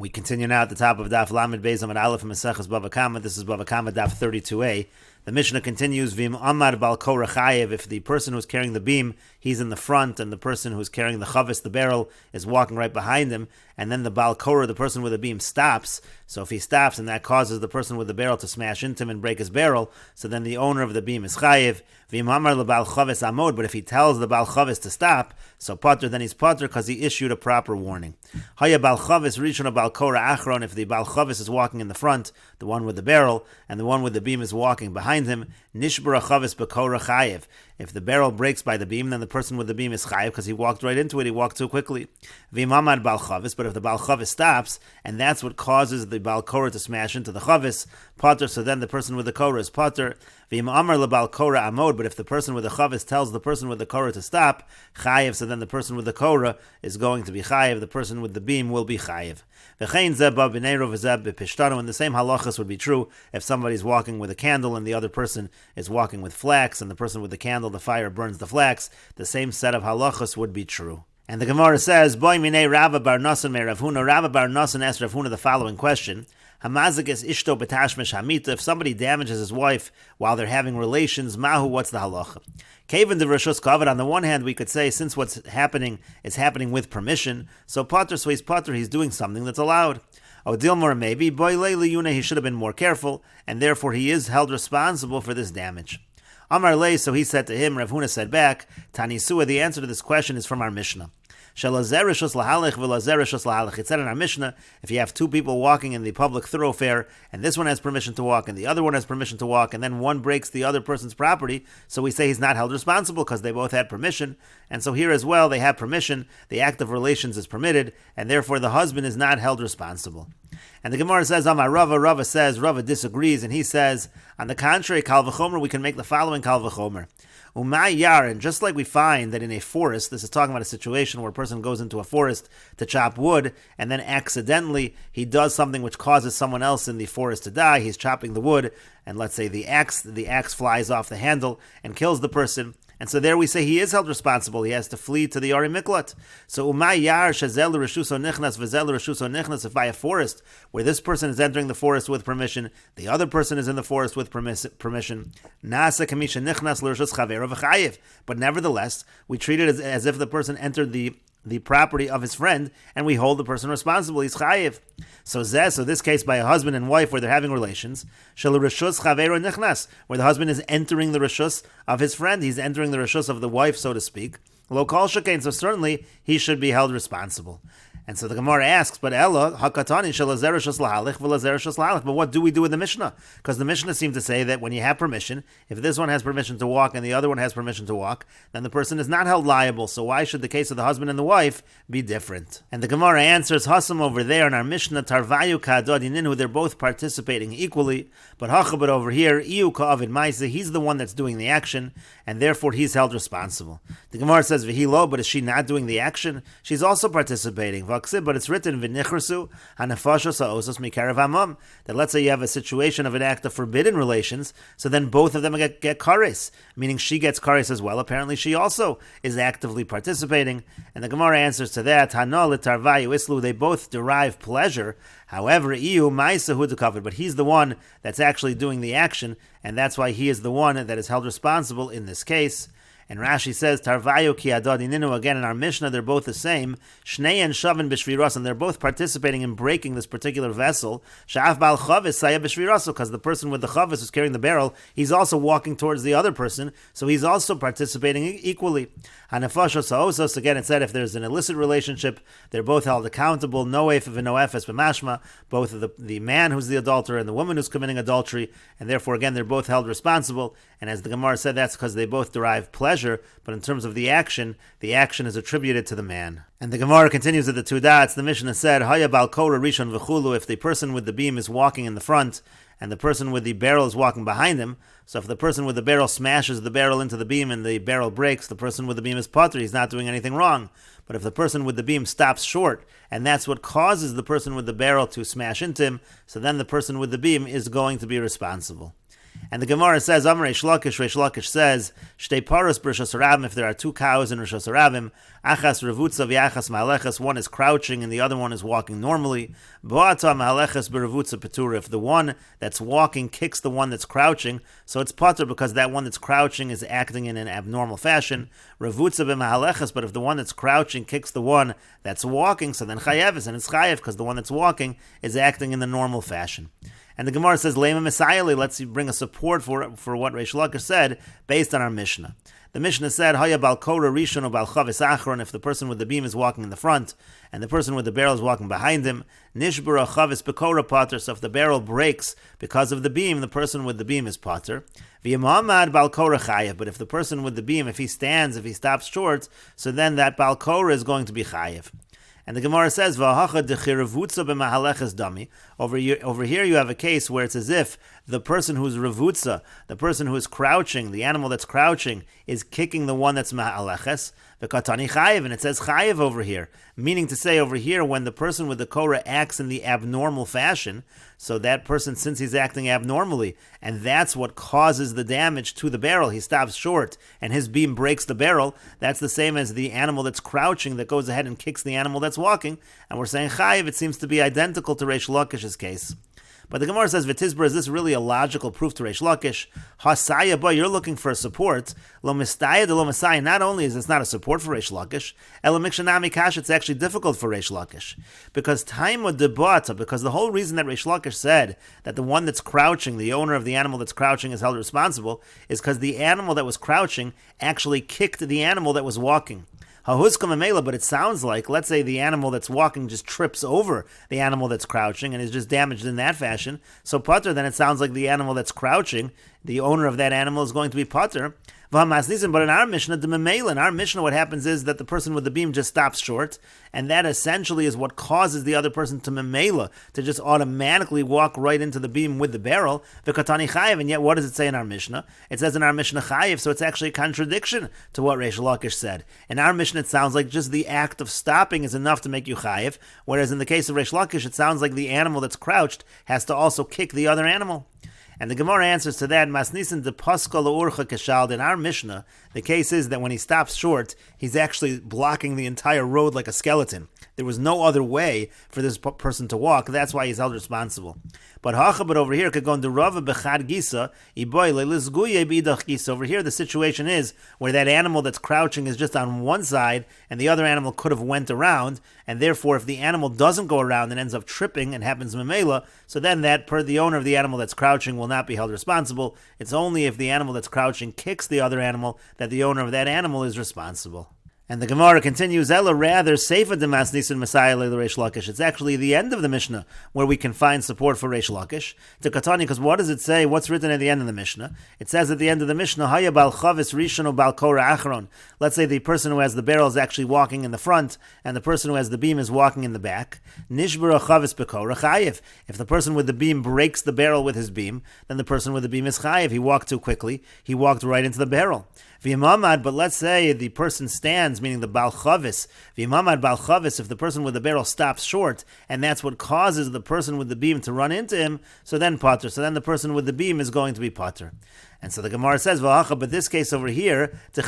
We continue now at the top of Daf Lamed Beis Amud Aleph Meseches Bava Kamma. This is Bava Kamma Daf 32a. The Mishnah continues, Vim Amar Bal Korah Chayev. If the person who's carrying the beam, he's in the front, and the person who's carrying the chavis, the barrel, is walking right behind him, and then the Bal Korah, the person with the beam, stops. So if he stops, and that causes the person with the barrel to smash into him and break his barrel, so then the owner of the beam is Chayev. Vim Amar LeBal Chavis Amod. But if he tells the Bal Chavis to stop, so Pater, then he's Pater because he issued a proper warning. Haya Bal Chavis Rishon Bal Korah Achron. If the Bal Chavis is walking in the front, the one with the barrel, and the one with the beam is walking behind him, Nishbara Chavis B'Korah Chayev. If the barrel breaks by the beam, then the person with the beam is Chayev because he walked right into it, he walked too quickly. V'imamad Bal Chavis. But if the Bal Chavis stops, and that's what causes the Bal Korah to smash into the Chavis, Pater, so then the person with the Korah is Pater. V'imamar LeBal Korah Amod. But if the person with the Chavis tells the person with the Korah to stop, Chayev, so then the person with the Korah is going to be Chayev, the person with the beam will be Chayev. V'chein zeba b'neiro v'zeb b'pishtano. And the same halachas would be true if somebody's walking with a candle and the other person is walking with flax, and the person with the candle, the fire burns the flax. The same set of halachas would be true. And the Gemara says, Boy minei Rava bar Nasan me Rav Huna. Rava bar Nasan asked Rav Huna the following question. Hamazik ishto betashmish hamita. If somebody damages his wife while they're having relations, mahu, what's the halacha? Kaven de rishus kavod. On the one hand, we could say, since what's happening is happening with permission, so Pater, so he's Pater, he's doing something that's allowed. Oh, Dilmor, maybe, boy leili yuna, he should have been more careful, and therefore he is held responsible for this damage. Amar lei, so he said to him, Rav Huna said back, Tanisua, the answer to this question is from our Mishnah. It said in our Mishnah, if you have two people walking in the public thoroughfare, and this one has permission to walk, and the other one has permission to walk, and then one breaks the other person's property, so we say he's not held responsible because they both had permission. And so here as well, they have permission, the act of relations is permitted, and therefore the husband is not held responsible. And the Gemara says, Amar Rava, Rava disagrees, and he says, on the contrary, Kal V'chomer, we can make the following Kal V'chomer. Umay Yar, and just like we find that in a forest, this is talking about a situation where a person goes into a forest to chop wood, and then accidentally he does something which causes someone else in the forest to die. He's chopping the wood, and let's say the axe flies off the handle and kills the person. And so there we say he is held responsible. He has to flee to the Ari Miklat. So Umay Yar Shazel Rishuso Nichnas Vezel Rishuso Nichnas. If by a forest where this person is entering the forest with permission, the other person is in the forest with permission. Nasa Kamisha Nichnas Lirshus Chavera V'Chayev. But nevertheless, we treat it as if the person entered the property of his friend, and we hold the person responsible. He's chayiv. So this case by a husband and wife where they're having relations, shel rishus chavero nichnas, where the husband is entering the rishus of his friend, he's entering the rishus of the wife, so to speak. Lo kol shekain, so certainly he should be held responsible. And so the Gemara asks, but Ella, hakatani shel azer rishus lahalich v'lazer rishus lahalich. But what do we do with the Mishnah? Because the Mishnah seems to say that when you have permission, if this one has permission to walk and the other one has permission to walk, then the person is not held liable. So why should the case of the husband and the wife be different? And the Gemara answers, Hasam over there in our Mishnah, Tarvayu ka'adodininu, they're both participating equally. But Hachabot over here, Iu ka'avid ma'aseh, he's the one that's doing the action, and therefore he's held responsible. The Gemara says, V'hilo, but is she not doing the action? She's also participating. But it's written that let's say you have a situation of an act of forbidden relations, so then both of them get kares, meaning she gets kares as well. Apparently she also is actively participating. And the Gemara answers to that, they both derive pleasure. However, but he's the one that's actually doing the action, and that's why he is the one that is held responsible in this case. And Rashi says, Tarvayo ki adodininu, again in our Mishnah, they're both the same. Shnei and Shavin b'shviras, and they're both participating in breaking this particular vessel. Sha'af bal chavis saya b'shviraso, because the person with the chavis who's carrying the barrel, he's also walking towards the other person, so he's also participating equally. Hanefashos ha'osos, again it said if there's an illicit relationship, they're both held accountable. No efes and no efes b'mashma, both the man who's the adulterer and the woman who's committing adultery, and therefore again they're both held responsible. And as the Gemara said, that's because they both derive pleasure, but in terms of the action is attributed to the man. And the Gemara continues at the two dots. The Mishnah said, Haya bal korah rishon v'chulu, if the person with the beam is walking in the front, and the person with the barrel is walking behind him, so if the person with the barrel smashes the barrel into the beam and the barrel breaks, the person with the beam is pater, he's not doing anything wrong. But if the person with the beam stops short, and that's what causes the person with the barrel to smash into him, so then the person with the beam is going to be responsible. And the Gemara says, Amar Reish Lakish says, Shtei paros b'Rishos Harabim, if there are two cows in Rishos Harabim, Achas revutza v'achas ma'aleches, one is crouching and the other one is walking normally. Bo'ata ma'aleches b'revutza petura, if the one that's walking kicks the one that's crouching, so it's patur because that one that's crouching is acting in an abnormal fashion. Revutza b'ma'aleches, but if the one that's crouching kicks the one that's walking, so then chayev, and it's chayev because the one that's walking is acting in the normal fashion. And the Gemara says, Lema Messiah, let's bring a support for what Reish Lakish said based on our Mishnah. The Mishnah said, Haya bal kora rishon or bal chavis achron, if the person with the beam is walking in the front and the person with the barrel is walking behind him, nishbara chavis bekora pater, so if the barrel breaks because of the beam, the person with the beam is pater. V'yamamad bal kora chayev, but if the person with the beam, if he stops short, so then that bal kora is going to be chayev. And the Gemara says, "V'hacha dechiravutza b'mahaleches dami." Over here, you have a case where it's as if the person who's revutza, the person who is crouching, the animal that's crouching, is kicking the one that's mahaleches. V'katani chayev, and it says chayev over here, meaning to say over here, when the person with the korah acts in the abnormal fashion, so that person, since he's acting abnormally, and that's what causes the damage to the barrel, he stops short, and his beam breaks the barrel, that's the same as the animal that's crouching that goes ahead and kicks the animal that's walking, and we're saying chayiv, it seems to be identical to Reish Lakish's case. But the Gemara says, V'tizbra, is this really a logical proof to Reish Lakish? Hasaya ba, you're looking for a support. Lo mistaya de lo Messiah, not only is this not a support for Reish Lakish, ela mikshanami kash, it's actually difficult for Reish Lakish. Because taima debata, because the whole reason that Reish Lakish said that the one that's crouching, the owner of the animal that's crouching, is held responsible, is because the animal that was crouching actually kicked the animal that was walking. But it sounds like, let's say the animal that's walking just trips over the animal that's crouching and is just damaged in that fashion. So pater, then it sounds like the animal that's crouching, the owner of that animal is going to be pater. But in our Mishnah, what happens is that the person with the beam just stops short, and that essentially is what causes the other person to memela, to just automatically walk right into the beam with the barrel, the katani chayiv, and yet what does it say in our Mishnah? It says in our Mishnah chayiv, so it's actually a contradiction to what Reish Lakish said. In our Mishnah, it sounds like just the act of stopping is enough to make you chayiv, whereas in the case of Reish Lakish, it sounds like the animal that's crouched has to also kick the other animal. And the Gemara answers to that, Masnisin de Paska L'Urcha Keshald. In our Mishnah, the case is that when he stops short, he's actually blocking the entire road like a skeleton. There was no other way for this person to walk. That's why he's held responsible. But over here, over here, the situation is where that animal that's crouching is just on one side, and the other animal could have went around, and therefore, if the animal doesn't go around and ends up tripping and happens memela, so then that the owner of the animal that's crouching will not be held responsible. It's only if the animal that's crouching kicks the other animal that the owner of that animal is responsible. And the Gemara continues, Ella rather Seifa de Masnisin Messiah le Reish Lakish. It's actually the end of the Mishnah where we can find support for Reish Lakish. To Katani, because what does it say? What's written at the end of the Mishnah? It says at the end of the Mishnah, Haya bal chavis rishon o bal kora achron. Let's say the person who has the barrel is actually walking in the front, and the person who has the beam is walking in the back. Nishbara chavis bekora chayiv. If the person with the beam breaks the barrel with his beam, then the person with the beam is chayiv. He walked too quickly. He walked right into the barrel. V'yamamad, but let's say the person stands, meaning the bal chavis. V'yamamad bal chavis, if the person with the barrel stops short, and that's what causes the person with the beam to run into him, so then pater. So then the person with the beam is going to be pater. And so the Gemara says, but this case over here, it's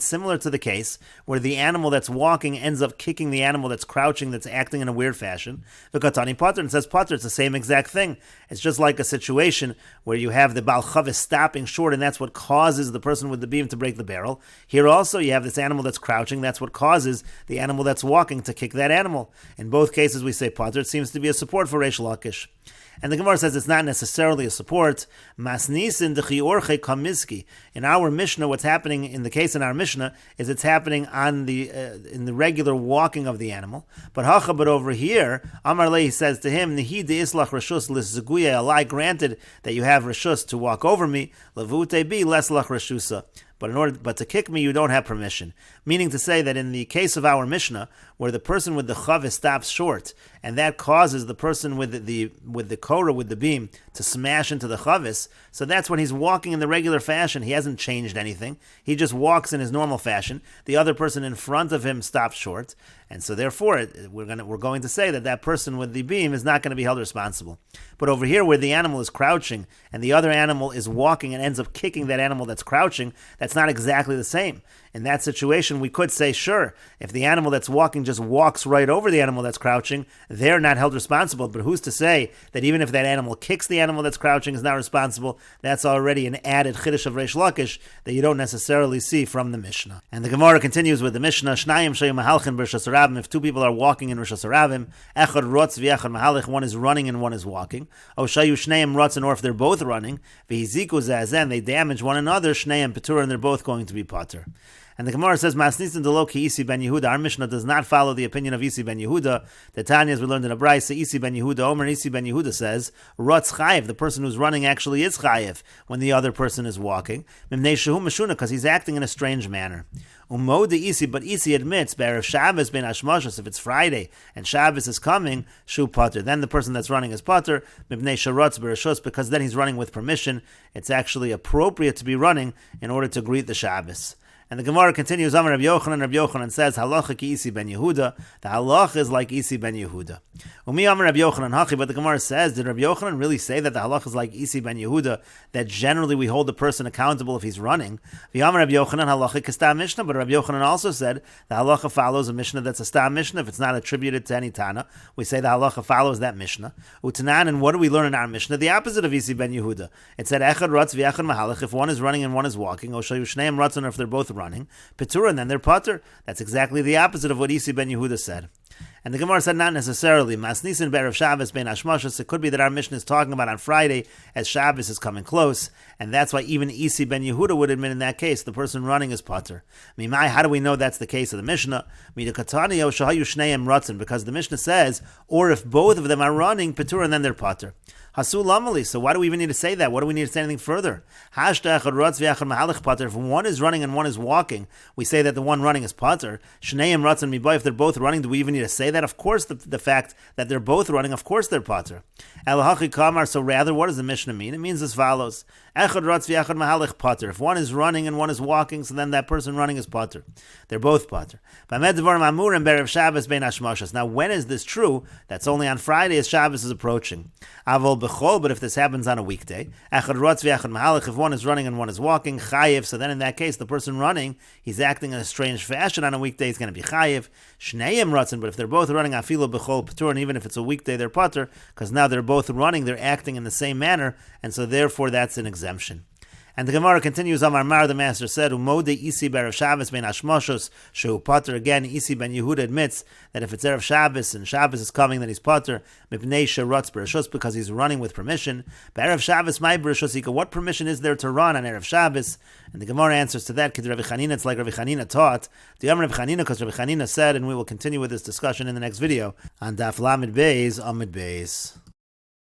similar to the case where the animal that's walking ends up kicking the animal that's crouching, that's acting in a weird fashion. The Katani pater, and says pater, it's the same exact thing. It's just like a situation where you have the bal chavis stopping short, and that's what causes the person with the beam to break the barrel. Here also you have this animal that's crouching, that's what causes the animal that's walking to kick that animal. In both cases we say pater. It seems to be a support for Reish Lakish. And the Gemara says it's not necessarily a support. Masnisin dechiorche kamiski. In our Mishnah, what's happening in the case in our Mishnah is it's happening on the in the regular walking of the animal. But over here, Amar Lei says to him, Nihi de islach reshus liszaguya alai. Granted that you have reshus to walk over me, levute bi leslach reshusa. But to kick me, you don't have permission. Meaning to say that in the case of our Mishnah, where the person with the chavis stops short, and that causes the person with the korah, with the beam, to smash into the chavis, so that's when he's walking in the regular fashion. He hasn't changed anything. He just walks in his normal fashion. The other person in front of him stops short. and so therefore we're going to say that person with the beam is not going to be held responsible. But over here, where the animal is crouching and the other animal is walking and ends up kicking that animal that's crouching, that's not exactly the same. In that situation, we could say, sure, if the animal that's walking just walks right over the animal that's crouching, they're not held responsible. But who's to say that even if that animal kicks the animal that's crouching is not responsible? That's already an added chiddush of Reish Lakish that you don't necessarily see from the Mishnah. And the Gemara continues with the Mishnah, Shnayim shayu mahalchin b'Rishos Harabim. If two people are walking in Rishos Harabim, echad rotz v'echad mahalch, one is running and one is walking. O shayu shneim rotzen, or if they're both running, v'hiziku zazen, they damage one another, shneim petur, and they're both going to be patur. And the Gemara says, Masnisin delo ki Isi ben Yehuda. Our Mishnah does not follow the opinion of Isi ben Yehuda. The Tanya, as we learned in a Brayse, Isi ben Yehuda, Omer Isi ben Yehuda says, Rotz chayev, the person who's running actually is chayev when the other person is walking. Mimnei shehu meshuna, because he's acting in a strange manner. Umo de Isi, but Isi admits, Be'erev Shabbos ben Hashmashos, if it's Friday and Shabbos is coming, shu pater. Then the person that's running is pater, mibnei sharotz bereshus, because then he's running with permission. It's actually appropriate to be running in order to greet the Shabbos. And the Gemara continues, Amar Rabbi Yochanan says, Halacha ki Isi ben Yehuda. The halacha is like Isi ben Yehuda. Umi Amar Rabbi Yochanan hachi, but the Gemara says, did Rabbi Yochanan really say that the halacha is like Isi ben Yehuda, that generally we hold the person accountable if he's running? V'Amar Rabbi Yochanan halacha kastam Mishnah, but Rabbi Yochanan also said the halacha follows a Mishnah that's a stam Mishnah. If it's not attributed to any Tana, we say the halacha follows that Mishnah. Utanan, and what do we learn in our Mishnah? The opposite of Isi ben Yehuda. It said, Echad ratz v'echad mahalach, if one is running and one is walking, or shayu shneim ratzon, if they're both running, Petur, and then they're pater. That's exactly the opposite of what Isi ben Yehuda said. And the Gemara said not necessarily. Masnisin be'erev Shabbos ben Hashmashos. It could be that our Mishnah is talking about on Friday as Shabbos is coming close, and that's why even Isi ben Yehuda would admit in that case the person running is pater. Mimai, how do we know that's the case of the Mishnah? Midakataniyo shahayu shneim ratzon, because the Mishnah says, or if both of them are running, Petur, and then they're pater. Hasul lamali. So why do we even need to say that? What do we need to say anything further? If one is running and one is walking, we say that the one running is pater. Shneim ratzon miboy. If they're both running, do we even need to say that? Of course, the fact that they're both running, of course they're pater. Elahachi kamar. So rather, what does the Mishnah mean? It means as follows: Echad ratz v'echad mahalech pater. If one is running and one is walking, so then that person running is pater. They're both pater. Now, when is this true? That's only on Friday as Shabbos is approaching. But if this happens on a weekday, if one is running and one is walking, chayiv, so then in that case, the person running, he's acting in a strange fashion on a weekday, he's going to be chayiv. Shneim ratzin, but if they're both running, afilo b'chol patur, and even if it's a weekday, they're patur, because now they're both running, they're acting in the same manner, and so therefore that's an exemption. And the Gemara continues, Amar Mar, the master said, Umode Isi be'erev Shabbos ben Hashmashos shehu pater. Again, Isi ben Yehuda admits that if it's erev Shabbos and Shabbos is coming, then he's pater. Mipnei sherotz bereshus, because he's running with permission. Be'erev Shabbos my bereshus. What permission is there to run on erev Shabbos? And the Gemara answers to that, Kid Rabbi Chanina, it's like Rabbi Chanina taught. The Amar Rabbi Chanina, because Rabbi Chanina said, and we will continue with this discussion in the next video on Daf Lamed Beis Amid Beis.